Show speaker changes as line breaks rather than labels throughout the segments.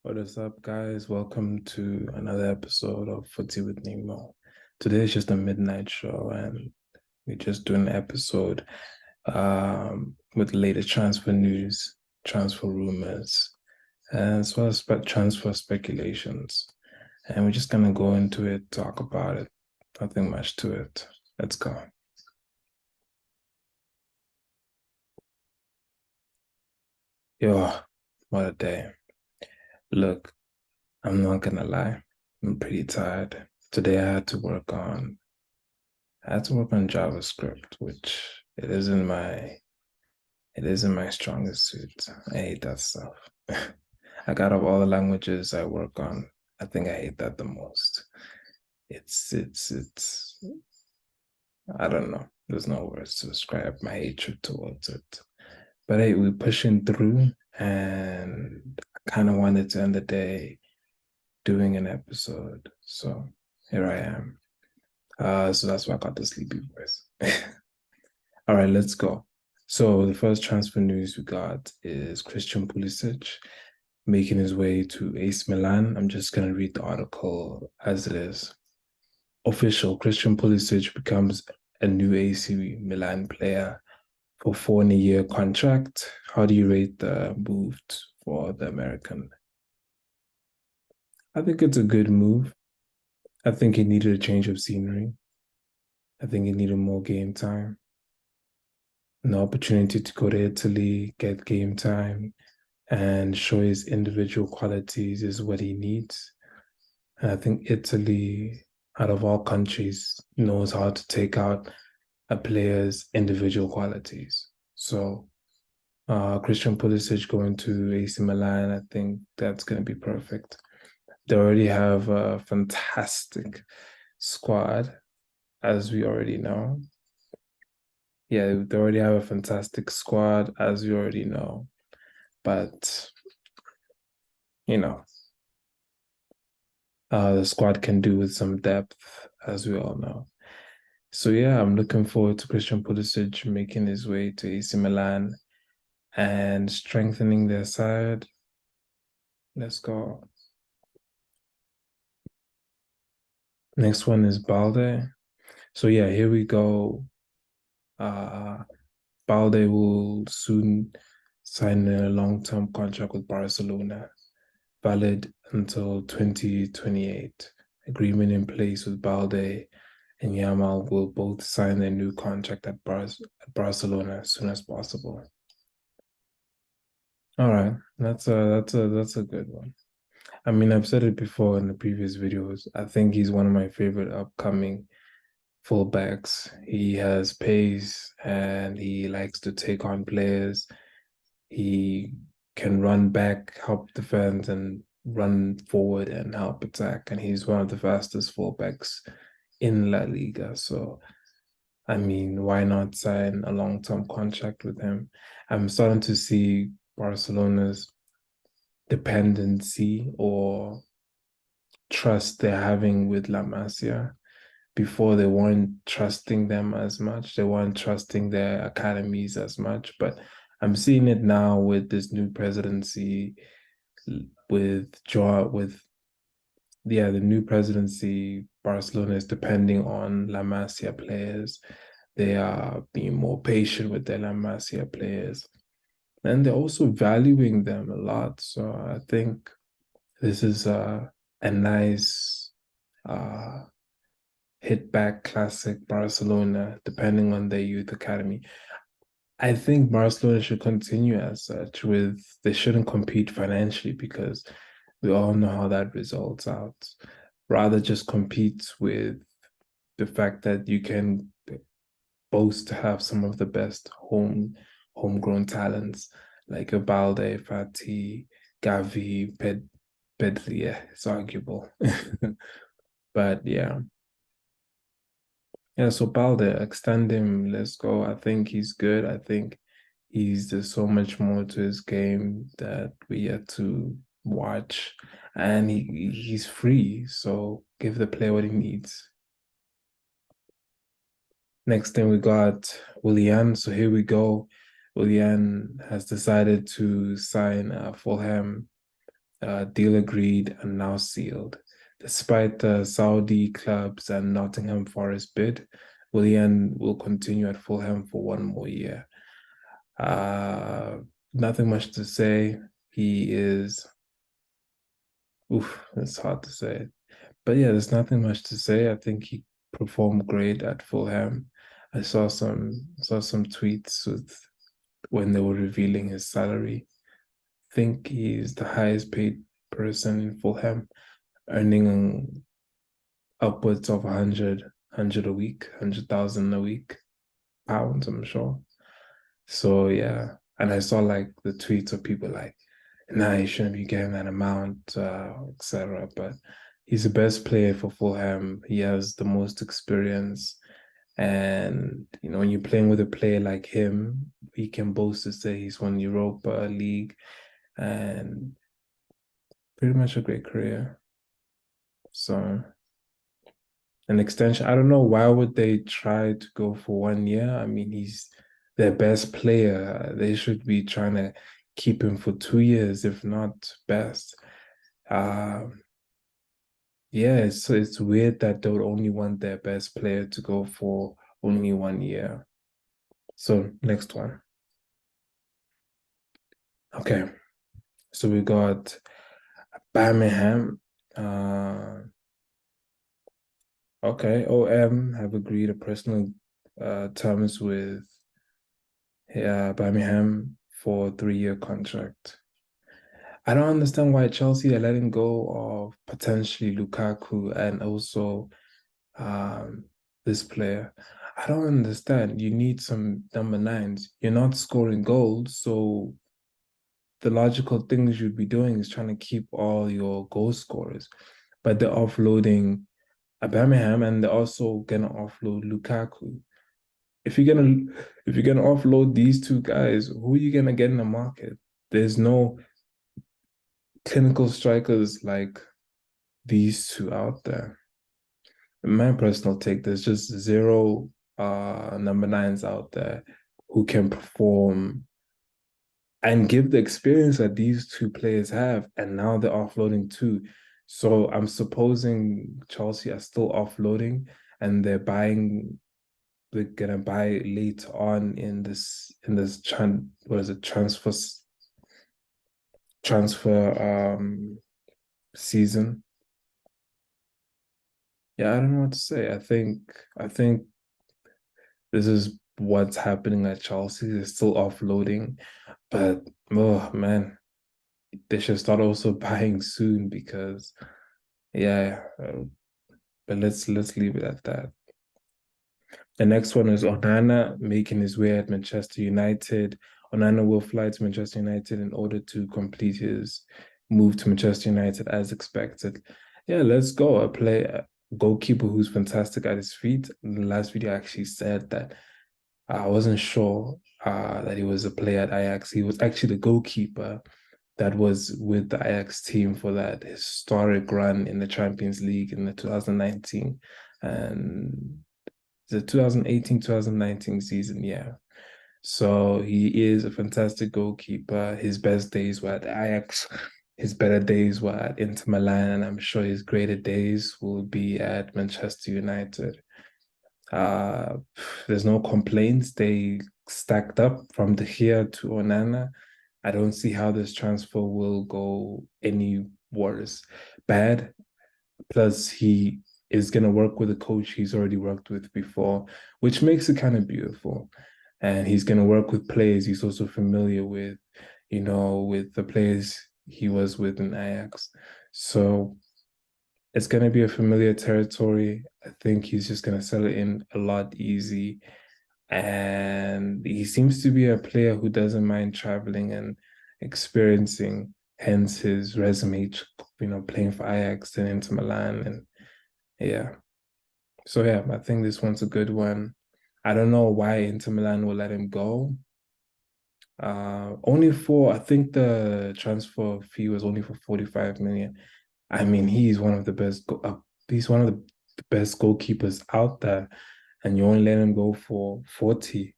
What is up, guys? Welcome to another episode of Footy with Nemo. Today is just a midnight show, and we're just doing an episode with the latest transfer news, transfer rumors, as well as transfer speculations. And we're just gonna go into it, talk about it. Nothing much to it. Let's go. Yo, what a day. Look, I'm not gonna lie. I'm pretty tired. Today I had to work on JavaScript, which it isn't my strongest suit. I hate that stuff. I got of all the languages I work on, I think I hate that the most. It's I don't know. There's no words to describe my hatred towards it. But hey, we're pushing through, and I kind of wanted to end the day doing an episode. So here I am. So that's why I got the sleepy voice. All right, let's go. So the first transfer news we got is Christian Pulisic making his way to AC Milan. I'm just going to read the article as it is. Official, Christian Pulisic becomes a new AC Milan player for 4-year contract. How do you rate the move for the American? I think it's a good move. I think he needed a change of scenery. I think he needed more game time, an opportunity to go to Italy, get game time, and show his individual qualities is what he needs. And I think Italy, out of all countries, knows how to take out a player's individual qualities. So Christian Pulisic going to AC Milan, I think that's going to be perfect. They already have a fantastic squad, as we already know. Yeah, they already have a fantastic squad, as we already know. But, you know, the squad can do with some depth, as we all know. So yeah, I'm looking forward to Christian Pulisic making his way to AC Milan and strengthening their side. Let's go. Next one is Balde. So yeah, here we go. Uh, Balde will soon sign a long-term contract with Barcelona, valid until 2028. Agreement in place with Balde and Yamal will both sign their new contract at Barcelona as soon as possible. All right, that's a good one. I mean, I've said it before in the previous videos. I think he's one of my favorite upcoming fullbacks. He has pace and he likes to take on players. He can run back, help defend, and run forward and help attack. And he's one of the fastest fullbacks in La Liga. So, I mean, why not sign a long-term contract with him? I'm starting to see Barcelona's dependency or trust they're having with La Masia. Before they weren't trusting them as much. They weren't trusting their academies as much. But I'm seeing it now with this new presidency, the new presidency. Barcelona is depending on La Masia players. They are being more patient with their La Masia players. And they're also valuing them a lot. So I think this is a nice hit back classic Barcelona, depending on their youth academy. I think Barcelona should continue as such with they shouldn't compete financially because we all know how that results out. Rather just compete with the fact that you can boast to have some of the best homegrown talents like a Balde, Fati, Gavi, Pedri. Yeah, it's arguable. But yeah. Yeah, so Balde, extend him. Let's go. I think he's good. I think there's so much more to his game that we yet to watch. And he's free. So give the player what he needs. Next thing we got Willian. So here we go. Willian has decided to sign Fulham deal agreed and now sealed. Despite the Saudi clubs and Nottingham Forest bid, Willian will continue at Fulham for one more year. Uh, Nothing much to say. He is, oof, it's hard to say. But yeah, there's nothing much to say. I think he performed great at Fulham. I saw some tweets with when they were revealing his salary. I think he's the highest paid person in Fulham, earning upwards of 100 a week, 100,000 a week, pounds, I'm sure. So yeah, and I saw like the tweets of people like, nah, he shouldn't be getting that amount, etc. But he's the best player for Fulham. He has the most experience. And when you're playing with a player like him, he can boast to say he's won Europa League and pretty much a great career. So an extension, I don't know why would they try to go for 1 year? I mean, he's their best player. They should be trying to keep him for 2 years, if not best. Uh, yeah, it's weird that they would only want their best player to go for only 1 year. So next one. Okay, so we got Birmingham. Okay, OM have agreed a personal terms with Birmingham for 3 year contract. I don't understand why Chelsea are letting go of potentially Lukaku and also um, this player. I don't understand. You need some number nines. You're not scoring goals, so the logical things you'd be doing is trying to keep all your goal scorers. But they're offloading Birmingham and they're also gonna offload Lukaku. If you're gonna if you're gonna offload these two guys, who are you gonna get in the market? There's no clinical strikers like these two out there. In my personal take, there's just zero number nines out there who can perform and give the experience that these two players have, and now they're offloading too. So I'm supposing Chelsea are still offloading and they're gonna buy later on in this what is it, transfer season. Yeah, I don't know what to say. I think this is what's happening at Chelsea. They're still offloading, but oh man, they should start also buying soon because yeah. But let's leave it at that. The next one is Onana making his way at Manchester United. Onana will fly to Manchester United in order to complete his move to Manchester United as expected. Yeah, let's go. A goalkeeper who's fantastic at his feet. In the last video, I actually said that I wasn't sure that he was a player at Ajax. He was actually the goalkeeper that was with the Ajax team for that historic run in the Champions League in the 2019 and the 2018 2019 season. Yeah. So he is a fantastic goalkeeper. His best days were at Ajax. His better days were at Inter Milan, and I'm sure his greater days will be at Manchester United. Uh, there's no complaints. They stacked up from De Gea to Onana. I don't see how this transfer will go any worse. Bad. Plus, he is going to work with a coach he's already worked with before, which makes it kind of beautiful. And he's going to work with players he's also familiar with, with the players he was with in Ajax. So it's going to be a familiar territory. I think he's just going to settle in a lot easy. And he seems to be a player who doesn't mind traveling and experiencing, hence his resume, playing for Ajax and Inter Milan. And yeah. So yeah, I think this one's a good one. I don't know why Inter Milan will let him go. I think the transfer fee was only for 45 million. I mean, he's one of the best goalkeepers out there, and you only let him go for 40.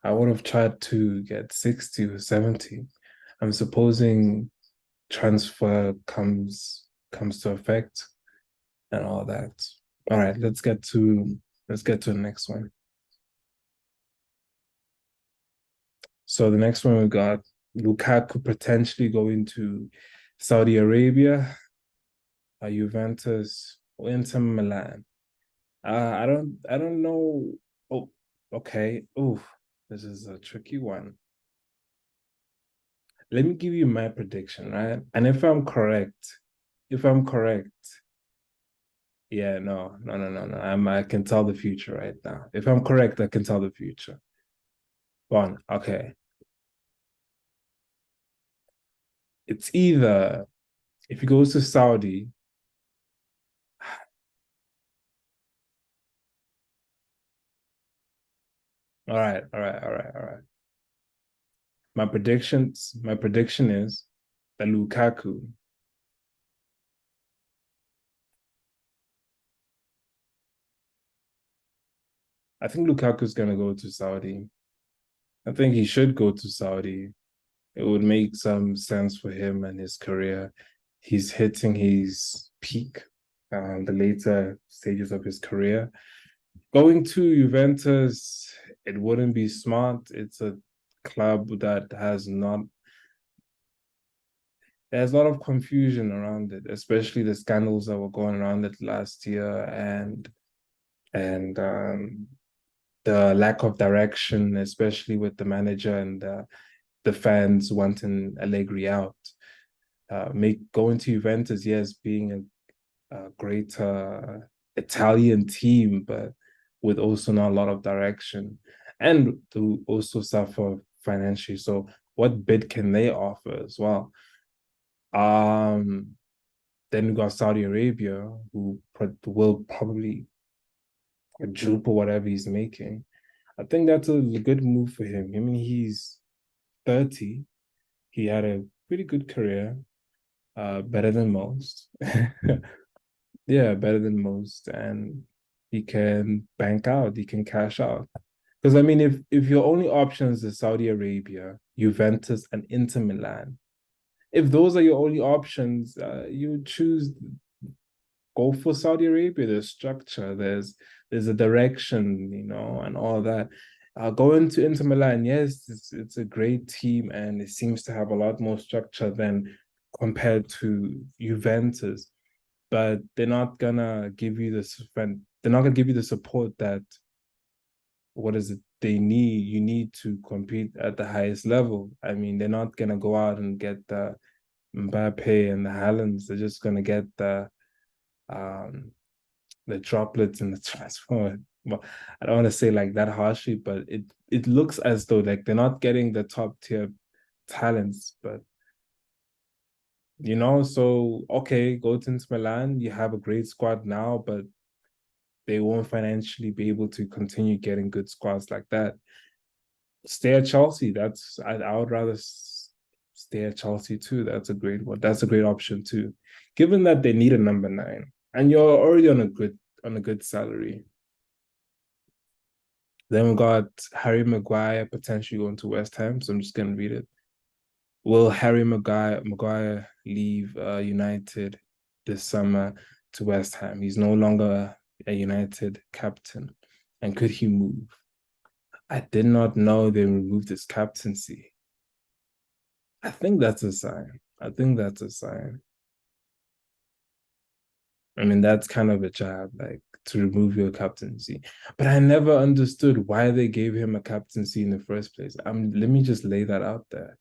I would have tried to get 60 or 70. I'm supposing transfer comes to effect and all that. All right, let's get to the next one. So the next one we got Lukaku potentially going to Saudi Arabia, Juventus, or Inter Milan. I don't know. Oh, okay. Oh, this is a tricky one. Let me give you my prediction, right? And if I'm correct, yeah, no, no, no, no, no. I can tell the future right now. If I'm correct, I can tell the future. One, okay. It's either if he goes to Saudi, all right, all right, all right, all right. My prediction is that Lukaku, I think Lukaku's gonna go to Saudi. I think he should go to Saudi. It would make some sense for him and his career. He's hitting his peak, the later stages of his career. Going to Juventus, it wouldn't be smart. It's a club that there's a lot of confusion around it, especially the scandals that were going around it last year and the lack of direction, especially with the manager and the fans wanting Allegri out. Make going to Juventus, yes, being a great Italian team, but with also not a lot of direction, and to also suffer financially. So, what bid can they offer as well? Um, then we got Saudi Arabia, who will probably quadruple whatever he's making. I think that's a good move for him. I mean, he's 30. He had a pretty good career, better than most. Yeah, better than most, and he can bank out, he can cash out. Because I mean, if your only options is Saudi Arabia, Juventus, and Inter Milan, if those are your only options, you choose go for Saudi Arabia. There's structure, there's a direction, and all that. Going to Inter Milan, yes, it's a great team and it seems to have a lot more structure than compared to Juventus, but they're not gonna give you the support that what is it they need. You need to compete at the highest level. I mean, they're not gonna go out and get the Mbappe and the Haalands. They're just gonna get um the droplets in the transfer. Well, I don't want to say like that harshly, but it looks as though like they're not getting the top tier talents. But so okay, go to Inter Milan. You have a great squad now, but they won't financially be able to continue getting good squads like that. Stay at Chelsea. I would rather stay at Chelsea too. That's a great one. That's a great option too, given that they need a number nine and you're already on a good salary. Then we got Harry Maguire potentially going to West Ham. So I'm just gonna read it. Will Harry Maguire leave United this summer to West Ham? He's no longer a United captain. And could he move? I did not know they removed his captaincy. I think that's a sign. I think that's a sign. I mean, that's kind of a jab, like to remove your captaincy. But I never understood why they gave him a captaincy in the first place. Let me just lay that out there.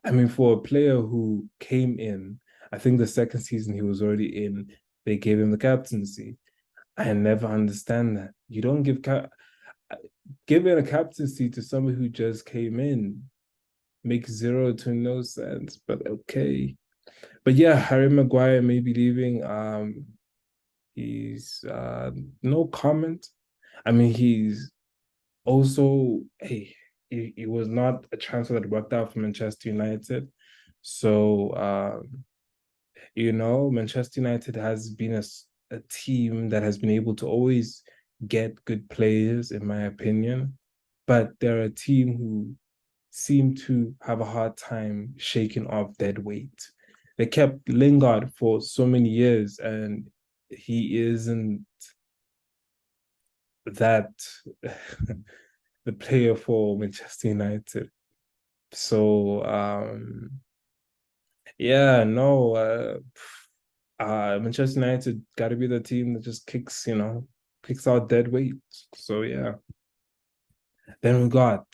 I mean, for a player who came in, I think the second season he was already in, they gave him the captaincy. I never understand that. You don't giving a captaincy to someone who just came in makes zero to no sense. But okay. But yeah, Harry Maguire may be leaving. He's no comment. I mean, he's also hey, he was not a transfer that worked out for Manchester United. So Manchester United has been a team that has been able to always get good players, in my opinion. But they're a team who seem to have a hard time shaking off dead weight. They kept Lingard for so many years, and he isn't that the player for Manchester United. So yeah, no, Manchester United got to be the team that just kicks, kicks out dead weight. So yeah. Then we got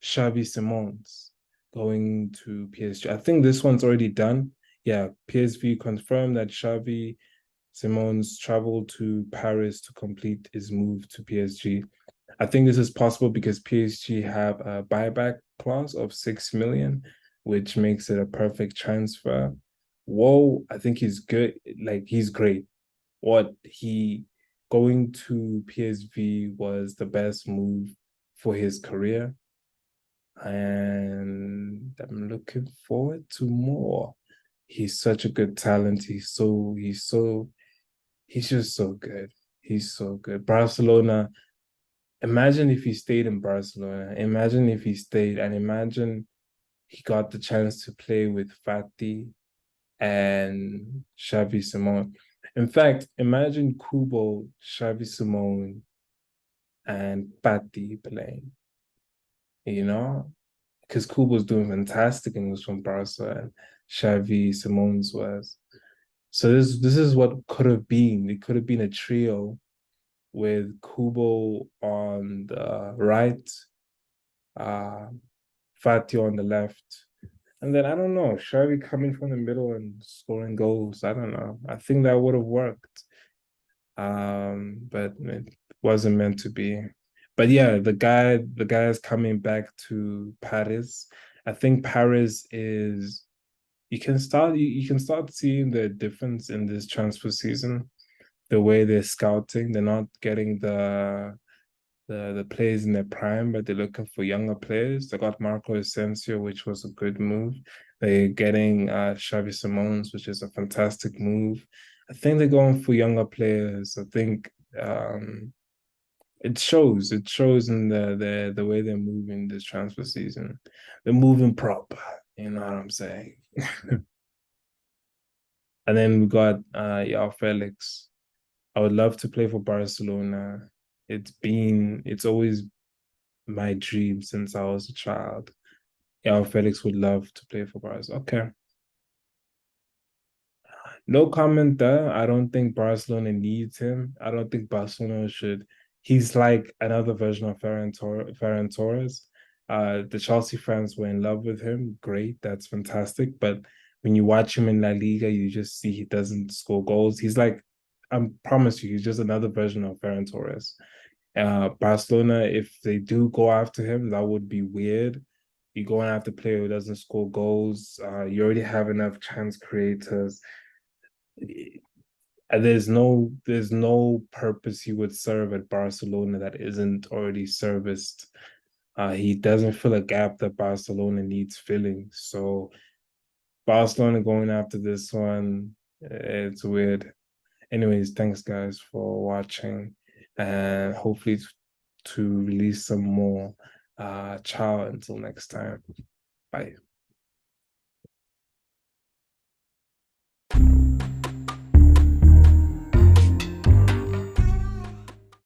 Xavi Simons going to PSG. I think this one's already done. Yeah, PSV confirmed that Xavi Simons traveled to Paris to complete his move to PSG. I think this is possible because PSG have a buyback clause of 6 million, which makes it a perfect transfer. Whoa, I think he's good. Like he's great. What he going to PSV was the best move for his career. And I'm looking forward to more. He's such a good talent. He's just so good. He's so good. Barcelona, imagine if he stayed in Barcelona. Imagine if he stayed and imagine he got the chance to play with Fati and Xavi Simon. In fact, imagine Kubo, Xavi Simon, and Fati playing, you know? Because Kubo's doing fantastic and was from Barca and Xavi Simons was. So this is what could have been. It could have been a trio with Kubo on the right, uh, Fati on the left. And then I don't know, Xavi coming from the middle and scoring goals. I don't know. I think that would have worked. But it wasn't meant to be. But yeah, the guy is coming back to Paris. I think Paris is you can start seeing the difference in this transfer season, the way they're scouting. They're not getting the players in their prime, but they're looking for younger players. They got Marco Asensio, which was a good move. They're getting Xavi Simons, which is a fantastic move. I think they're going for younger players. I think it shows. It shows in the way they're moving this transfer season. They're moving proper. You know what I'm saying? And then we got Yao Felix. I would love to play for Barcelona. It's always my dream since I was a child. Yeah, Felix would love to play for Barca. Okay. No comment there. I don't think Barcelona needs him. I don't think Barcelona should. He's like another version of Ferran Torres. The Chelsea fans were in love with him. Great. That's fantastic. But when you watch him in La Liga, you just see he doesn't score goals. He's like, I promise you, he's just another version of Ferran Torres. Barcelona, if they do go after him, that would be weird. You're going after a player who doesn't score goals. You already have enough chance creators. There's no purpose he would serve at Barcelona that isn't already serviced. He doesn't fill a gap that Barcelona needs filling. So Barcelona going after this one, it's weird. Anyways, thanks guys for watching, and hopefully to release some more. Ciao until next time. Bye.